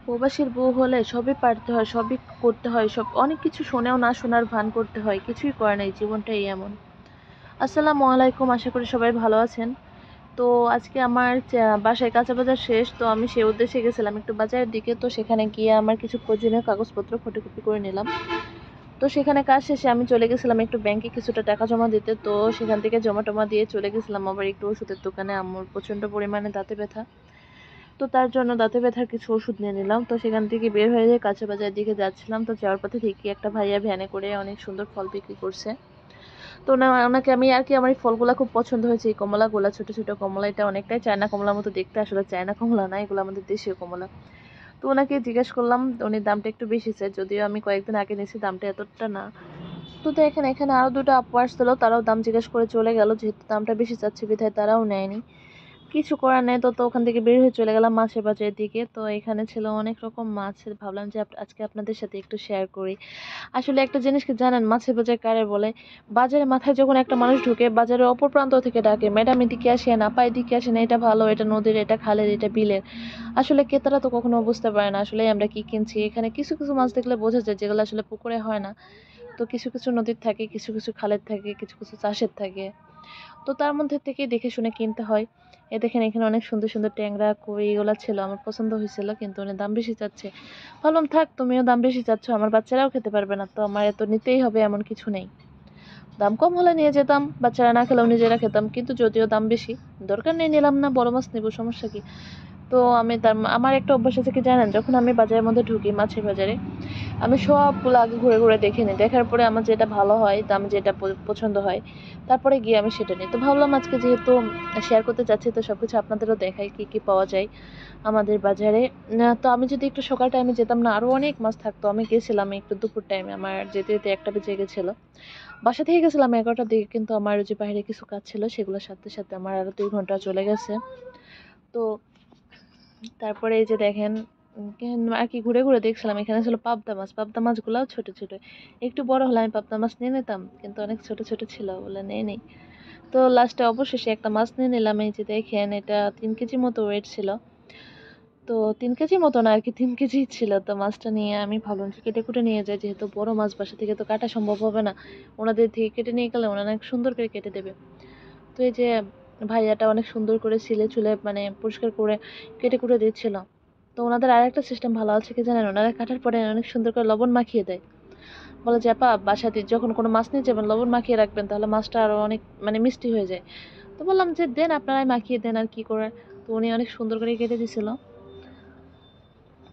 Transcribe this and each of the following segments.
প্রবাসীর বউ হলে সবই পারতে হয়, সবই করতে হয়, সব অনেক কিছু শোনেও না শোনার ভান করতে হয়, কিছুই করে নাই, জীবনটাই এমন। আসসালামু আলাইকুম, আশা করি সবাই ভালো আছেন। তো আজকে আমার বাসায় কাঁচা বাজার শেষ, তো আমি সেই উদ্দেশ্যে গেছিলাম একটু বাজারের দিকে। তো সেখানে গিয়ে আমার কিছু প্রয়োজনীয় কাগজপত্র ফটোকপি করে নিলাম। তো সেখানে কাজ শেষে আমি চলে গেছিলাম একটু ব্যাংকে কিছুটা টাকা জমা দিতে। তো সেখান থেকে জমা টমা দিয়ে চলে গেছিলাম আবার একটু ওষুধের দোকানে। আম্মুর প্রচণ্ড পরিমাণে দাঁতে ব্যথা, তো তার জন্য দাঁতে ব্যথার কিছু ওষুধ নিয়ে নিলাম। তো সেখান থেকে বের হয়ে কাঁচা বাজারের দিকে যাচ্ছিলাম। তো যাওয়ার পথে দেখি একটা ভাইয়া ভ্যানে করে অনেক সুন্দর ফল বিক্রি করছে। তো ওনাকে আমি আর কি, আমার এই ফলগুলো খুব পছন্দ হয়েছে। এই কমলাগুলা, ছোট ছোট কমলা, এটা অনেকটাই চায়না কমলার মতো দেখতে, আসলে চায়না কমলা না, এগুলো আমাদের দেশীয় কমলা। তো ওনাকে জিজ্ঞেস করলাম, উনি দামটা একটু বেশি চাই, যদিও আমি কয়েকদিন আগে নিয়েছি, দামটা এতটা না। তো দেখেন এখানে আরো দুটো আপু আসছিল, তারাও দাম জিজ্ঞেস করে চলে গেল, যেহেতু দামটা বেশি চাচ্ছে বিধায় তারাও নেয়নি। কিছু করার নেই, তো ওখান থেকে বের হয়ে চলে গেলাম মাছের বাজারের দিকে। তো এখানে ছিল অনেক রকম মাছ, ভাবলাম যে আজকে আপনাদের সাথে একটু শেয়ার করি। আসলে একটা জিনিস কি জানেন, মাছের বাজার কারে বলে? বাজারে মাথায় যখন একটা মানুষ ঢুকে, বাজারের অপর প্রান্ত থেকে ডাকে, ম্যাডাম এদিকে আসেন, আপা এদিকে আসেন, এটা ভালো, এটা নদীর, এটা খালের, এটা বিলের। আসলে ক্রেতারা তো কখনো বুঝতে পারে না আসলে আমরা কি কিনছি। এখানে কিছু কিছু মাছ দেখলে বোঝা যায় যেগুলো আসলে পুকুরে হয় না। তো কিছু কিছু নদীর থাকে, কিছু কিছু খালের থাকে, কিছু কিছু চাষের থাকে। তো তার মধ্যে থেকে দেখে শুনে কিনতে হয়। দেখেন এখানে অনেক সুন্দর সুন্দর ট্যাংরা, কই এগুলো ছিল, আমার পছন্দ হয়েছিল, কিন্তু উনি দাম বেশি চাচ্ছে। ভাবলাম থাক, তুমিও দাম বেশি চাচ্ছ, আমার বাচ্চারাও খেতে পারবে না, তো আমার এত নিতেই হবে এমন কিছু নেই। দাম কম হলে নিয়ে যেতাম, বাচ্চারা না খেলেও নিজেরা খেতাম, কিন্তু যদিও দাম বেশি, দরকার নেই, নিলাম না, বড় মাছ নেবো, সমস্যা কি। তো আমি আমার একটা অভ্যাস আছে কি জানেন, যখন আমি বাজারের মধ্যে ঢুকি, মাছের বাজারে, আমি সবগুলো আগে ঘুরে ঘুরে দেখে নিই। দেখার পরে আমার যেটা ভালো হয়, দাম যেটা পছন্দ হয়, তারপরে গিয়ে আমি সেটা নিই। তো ভাবলাম আজকে যেহেতু শেয়ার করতে চাচ্ছি, তো সবকিছু আপনাদেরও দেখাই কি কি পাওয়া যায় আমাদের বাজারে। তো আমি যদি একটু সকাল টাইমে যেতাম না, আরও অনেক মাছ থাকতো। আমি গেছিলাম একটু দুপুর টাইমে, আমার যেতে যেতে 1টা বেজে গেছিলো। বাসা থেকে গেছিলাম 11টার দিকে, কিন্তু আমার যে বাইরে কিছু কাজ ছিল, সেগুলোর সাথে সাথে আমার আরও 2 ঘন্টা চলে গেছে। তো তারপরে এই যে দেখেন, আর কি ঘুরে ঘুরে দেখছিলাম, এখানে ছিল পাবদা মাছ। পাবদা মাছগুলাও ছোট ছোট, একটু বড় হলে আমি পাবদা মাছ নিয়ে নিতাম, কিন্তু অনেক ছোট ছোট ছিল বলে নেই নেই। তো লাস্টে অবশেষে একটা মাছ নিয়ে নিলাম। এই যে দেখেন, এটা 3 কেজি মতো ওয়েট ছিল। তো 3 কেজি মতো না আর কি, 3 কেজি ছিল। তো মাছটা নিয়ে আমি ভাবলাম যে কেটে কুটে নিয়ে যাই, যেহেতু বড় মাছ বাসা থেকে তো কাটা সম্ভব হবে না, ওনাদের থেকে কেটে নিয়ে গেলে ওনারা অনেক সুন্দর করে কেটে দেবে। তো এই যে ভাইয়াটা অনেক সুন্দর করে ছিলে চুলে মানে পরিষ্কার করে কেটে কুটে দিচ্ছিল। তো ওনাদের আরেকটা সিস্টেম ভালো আছে কি জানেন, ওনারা কাটার পরে অনেক সুন্দর করে লবণ মাখিয়ে দেয়। বলে যে আপা, বাসাতে যখন কোনো মাছ নিয়ে যাবেন লবণ মাখিয়ে রাখবেন, তাহলে মাছটা আরো অনেক মানে মিষ্টি হয়ে যায়। তো বললাম যে দেন, আপনারাই মাখিয়ে দেন, আর কি করে। তো উনি অনেক সুন্দর করে কেটে দিছিল।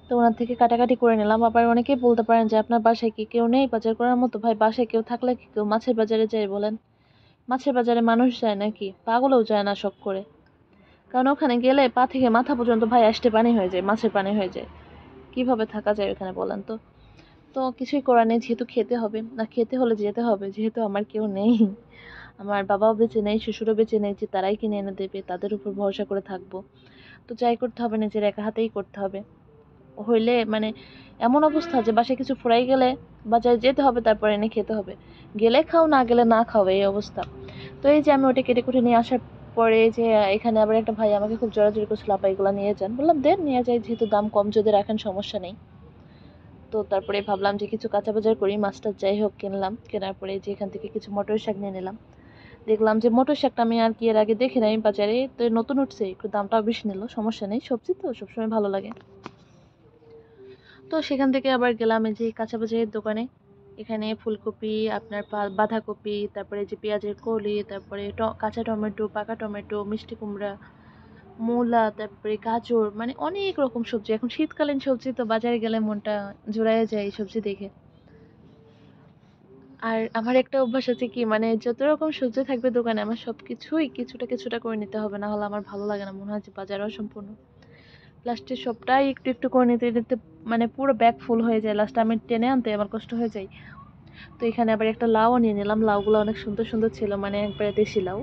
তো ওনার থেকে কাটাকাটি করে নিলাম। আবার অনেকেই বলতে পারেন যে আপনার বাসায় কি কেউ নেই বাজার করার মতো? ভাই, বাসায় কেউ থাকলে কি কেউ মাছের বাজারে যায় বলেন? মাছের বাজারে মানুষ যায় নাকি? পাগলেও যায় না শখ করে। কারণ ওখানে গেলে পা থেকে মাথা পর্যন্ত ভাই আষ্টে পানি হয়ে যায়, মাছের পানি হয়ে যায়। কিভাবে থাকা যায় ওখানে বলেন তো? তো কিছুই করার নেই, যেহেতু খেতে হবে, না খেতে হলে যেতে হবে, যেহেতু আমার কেউ নেই। আমার বাবাও বেঁচে নেই, শ্বশুরও বেঁচে নেই যে তারাই কিনে এনে দেবে, তাদের উপর ভরসা করে থাকবো। তো যাই করতে হবে নিজের একা হাতেই করতে হবে। হইলে মানে এমন অবস্থা যে বাসায় কিছু ফুরাই গেলে বাজারে যেতে হবে, তারপর এনে খেতে হবে। গেলে খাও, না গেলে না খাও, এই অবস্থা। তো এই যে আমি ওটা কেটে কুটে নিয়ে আসার পরে যে এখানে আবার একটা ভাই আমাকে খুব জোরাজুরি করছিল, আপা এগুলো নিয়ে যান। বললাম দেন, নিয়ে যাই, যেহেতু দাম কম, যদি রাখেন সমস্যা নেই। তো তারপরে ভাবলাম যে কিছু কাঁচা বাজার করি, মাছটা যাই হোক কিনলাম। কেনার পরে যে এখান থেকে কিছু মটর শাক নিয়ে নিলাম। দেখলাম যে মটর শাকটা আমি আর কি এর আগে দেখি নাই বাজারে, তো নতুন উঠছে, একটু দামটাও বেশি নিল, সমস্যা নেই, সবজি তো সবসময় ভালো লাগে। তো সেখান থেকে আবার গেলাম এই যে কাঁচা বাজারের দোকানে। এখানে ফুলকপি, আপনার বাঁধাকপি, তারপরে যে পেঁয়াজের কলি, তারপরে কাঁচা টমেটো, পাকা টমেটো, মিষ্টি কুমড়া, মূলা, তারপরে গাজর, মানে অনেক রকম সবজি। এখন শীতকালীন সবজি, তো বাজারে গেলে মনটা জুড়াইয়া যায় এই সবজি দেখে। আর আমার একটা অভ্যাস আছে কি, মানে যত রকম সবজি থাকবে দোকানে, আমার সবকিছুই কিছুটা কিছুটা করে নিতে হবে, না হলে আমার ভালো লাগে না, মনে হয় যে বাজার অসম্পূর্ণ। লাস্টে সবটাই একটু একটু করে নিতে নিতে মানে পুরো ব্যাগ ফুল হয়ে যায়, লাস্টে আমি টেনে আনতে আমার কষ্ট হয়ে যায়। তো এখানে আবার একটা লাউ নিয়ে নিলাম। লাউগুলো অনেক সুন্দর সুন্দর ছিল, মানে একবারে দেশি লাউ,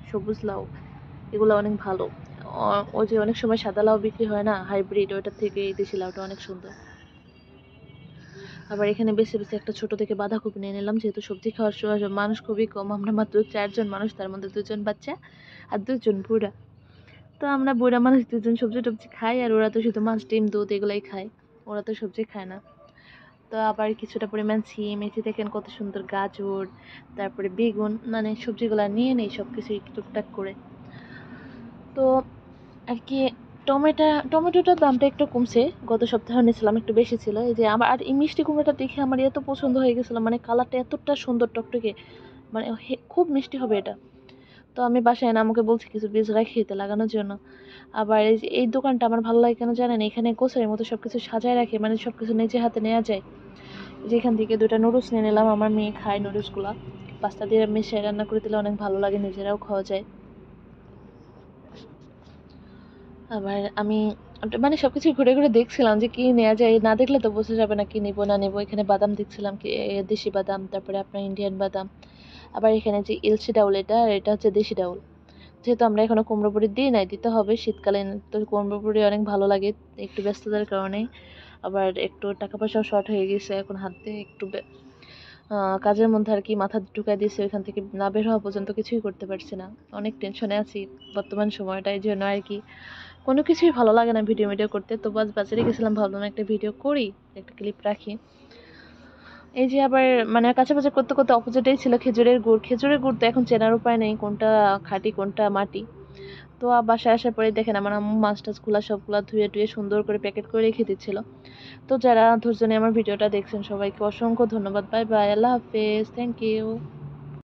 সবুজ লাউ, এগুলো অনেক ভালো। ওই যে অনেক সময় সাদা লাউ বিক্রি হয় না, হাইব্রিড, ওইটার থেকে এই দেশি লাউটা অনেক সুন্দর। আবার এখানে বেছে বেছে একটা ছোট থেকে বাঁধাকপি নিয়ে নিলাম, যেহেতু সবজি খাওয়ার মানুষ খুবই কম, আমরা মাত্র 4 জন মানুষ, তার মধ্যে 2 জন বাচ্চা আর 2 জন বুড়া। তো আমরা বুড়া মানুষ 2 জন সবজি টবজি খাই, আর ওরা তো শুধু মাছ ডিম দুধ এগুলাই খায়। ওরা তো সবজি খায় না। তো আবার কিছুটা পরিমাণ সিম, এই যে দেখেন কত সুন্দর গাজর, তারপরে বেগুন, মানে সবজিগুলা নিয়ে নেই সব কিছুই টুকটাক করে। তো আর কি টমেটোটার দামটা একটু কমছে, গত সপ্তাহে নিয়েছিলাম একটু বেশি ছিল। এই যে আমার আর এই মিষ্টি কুমড়োটা দেখে আমার এত পছন্দ হয়ে গেছিলো, মানে কালারটা এতটা সুন্দর টকটকে, মানে খুব মিষ্টি হবে এটা। তো আমি বাসায় এনে আমাকে বলছি কিছু বীজ রাখি এতে লাগানোর জন্য। আবার এই যে এই দোকানটা আমার ভালো লাগে কেন জানেন, এখানে গোছারির মতো সবকিছু সাজায় রাখে, মানে সবকিছু নিজে হাতে নেওয়া যায়। যেখান থেকে 2টা নুডলস নিয়ে নিলাম, আমার মেয়ে খায় নুডলসগুলা, পাস্তা দিয়ে মিশিয়ে রান্না করে দিলে অনেক ভালো লাগে, নিজেরাও খাওয়া যায়। আবার আমি মানে সবকিছু ঘুরে ঘুরে দেখছিলাম যে কি নেওয়া যায়, না দেখলে তো বোঝা যাবে না কি নিবো না নিবো। এখানে বাদাম দেখছিলাম, কি দেশি বাদাম, তারপরে আপনার ইন্ডিয়ান বাদাম। আবার এখানে যে ইলচি ডাউল, এটা হচ্ছে দেশি ডাউল। যেহেতু আমরা এখনো কুমড়ো বড়ি দিই নাই, দিতে হবে শীতকালীন, তো কুমড়ো বড়ি অনেক ভালো লাগে। একটু ব্যস্ততার কারণে, আবার একটু টাকা পয়সাও শর্ট হয়ে গেছে, এখন হাত দিয়ে একটু কাজের মধ্যে আর কি মাথা ঢুকাই দিয়েছে, ওইখান থেকে না বের হওয়া পর্যন্ত কিছুই করতে পারছি না। অনেক টেনশনে আছি বর্তমান সময়টা, এই জন্য আর কি কোনো কিছুই ভালো লাগে না ভিডিও করতে। তো বাজারে গেছিলাম, ভাবলাম একটা ভিডিও করি, একটা ক্লিপ রাখি। এই যে আবার মানে কাছাকাছি করতে করতে অপোজিটেই ছিল খেজুরের গুড় তো এখন চেনার উপায় নেই কোনটা খাঁটি কোনটা মাটি। তো বাসায় আসার পরে দেখেন আমার আম্মু মাছ টাছগুলা সবগুলা ধুয়ে টুয়ে সুন্দর করে প্যাকেট করে রেখে দিচ্ছিল। তো যারা ধৈর্য নিয়ে আমার ভিডিওটা দেখছেন সবাইকে অসংখ্য ধন্যবাদ। বাই বাই, আল্লাহ হাফেজ, থ্যাংক ইউ।